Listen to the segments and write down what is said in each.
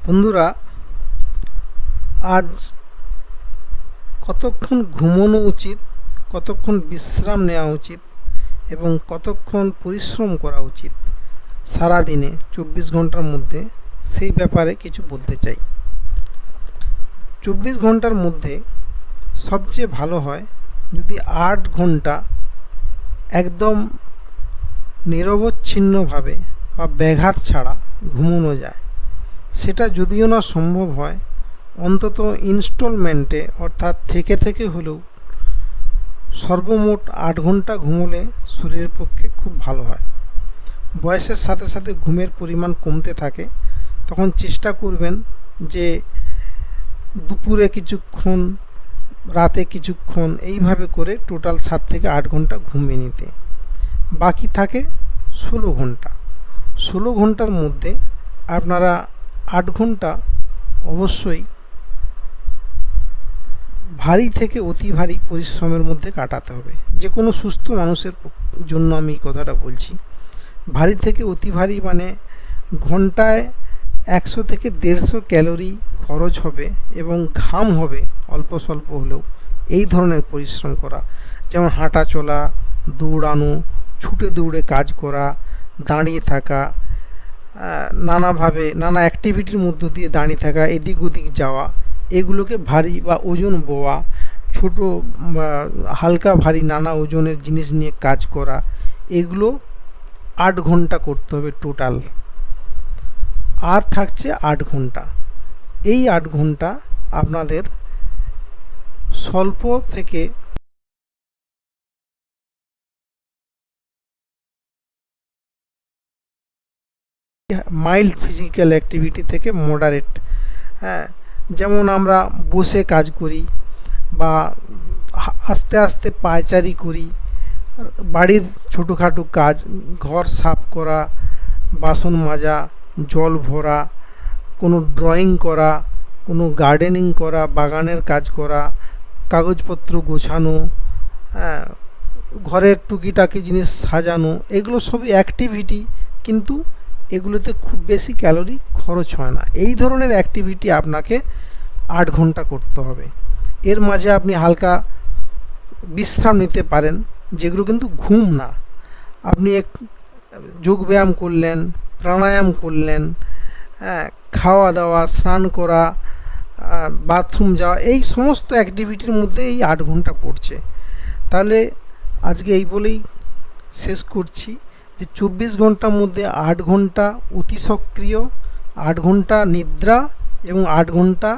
বন্ধুরা, আজ কতক্ষণ ঘুমানো উচিত, কতক্ষণ বিশ্রাম নেওয়া উচিত এবং কতক্ষণ পরিশ্রম করা উচিত সারাদিনে 24 ঘন্টার মধ্যে, সেই ব্যাপারে কিছু বলতে চাই। 24 ঘন্টার মধ্যে সবচেয়ে ভালো হয় যদি 8 ঘন্টা একদম নিরবচ্ছিন্নভাবে বা ব্যাঘাত ছাড়া ঘুমানো যায়। সেটা যদিও না সম্ভব হয়, অন্তত ইনস্টলমেন্টে অর্থাৎ থেকে থেকে হলেও সর্বমোট 8 ঘন্টা ঘুমোলে শরীরের পক্ষে খুব ভালো হয়। বয়সের সাথে সাথে ঘুমের পরিমাণ কমতে থাকে, তখন চেষ্টা করবেন যে দুপুরে কিছুক্ষণ, রাতে কিছুক্ষণ, এইভাবে করে টোটাল 7 থেকে 8 ঘন্টা ঘুমিয়ে নিতে। বাকি থাকে 16 ঘন্টা। 16 ঘন্টার মধ্যে আপনারা 8 ঘন্টা অবশ্যই ভারী থেকে অতি ভারী পরিশ্রমের মধ্যে কাটাতে হবে। যে কোনো সুস্থ মানুষের জন্য আমি এই কথাটা বলছি। ভারী থেকে অতি ভারী মানে ঘন্টায় 100 থেকে 150 ক্যালোরি খরচ হবে এবং ঘাম হবে অল্প স্বল্প হলেও। এই ধরনের পরিশ্রম করা, যেমন হাঁটা চলা, দৌড়ানো, ছুটে দৌড়ে কাজ করা, দাঁড়িয়ে থাকা, নানাভাবে নানা অ্যাক্টিভিটির মধ্য দিয়ে দাঁড়িয়ে থাকা, এদিক ওদিক যাওয়া, এগুলোকে ভারী বা ওজন বওয়া, ছোট বা হালকা ভারী নানা ওজনের জিনিস নিয়ে কাজ করা, এগুলো 8 ঘন্টা করতে হবে টোটাল। আর থাকছে 8 ঘন্টা। এই 8 ঘন্টা আপনাদের স্বল্প থেকে মাইল্ড ফিজিক্যাল অ্যাক্টিভিটি থেকে মডারেট, হ্যাঁ, যেমন আমরা বসে কাজ করি বা আস্তে আস্তে পায়চারি করি, বাড়ির ছোটোখাটো কাজ, ঘর সাফ করা, বাসন মাজা, জল ভরা, কোনো ড্রয়িং করা, কোনো গার্ডেনিং করা, বাগানের কাজ করা, কাগজপত্র গোছানো, হ্যাঁ, ঘরের টুকিটাকি জিনিস সাজানো, এগুলো সবই অ্যাক্টিভিটি, কিন্তু এগুলোতে খুব বেশি ক্যালোরি খরচ হয় না। এই ধরনের অ্যাক্টিভিটি আপনাকে 8 ঘন্টা করতে হবে। এর মাঝে আপনি হালকা বিশ্রাম নিতে পারেন, যেগুলো কিন্তু ঘুম না। আপনি যোগব্যায়াম করলেন, প্রাণায়াম করলেন, হ্যাঁ, খাওয়া দাওয়া, স্নান করা, বাথরুম যাওয়া, এই সমস্ত অ্যাক্টিভিটির মধ্যে এই 8 ঘন্টা পড়ছে। তাহলে আজকে এই বলেই শেষ করছি যে 24 ঘন্টার মধ্যে 8 ঘন্টা অতি সক্রিয়, 8 ঘন্টা নিদ্রা এবং 8 ঘন্টা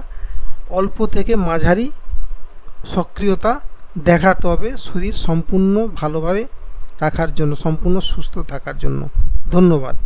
অল্প থেকে মাঝারি সক্রিয়তা দেখাতে হবে শরীর সম্পূর্ণ ভালোভাবে রাখার জন্য, সম্পূর্ণ সুস্থ থাকার জন্য। ধন্যবাদ।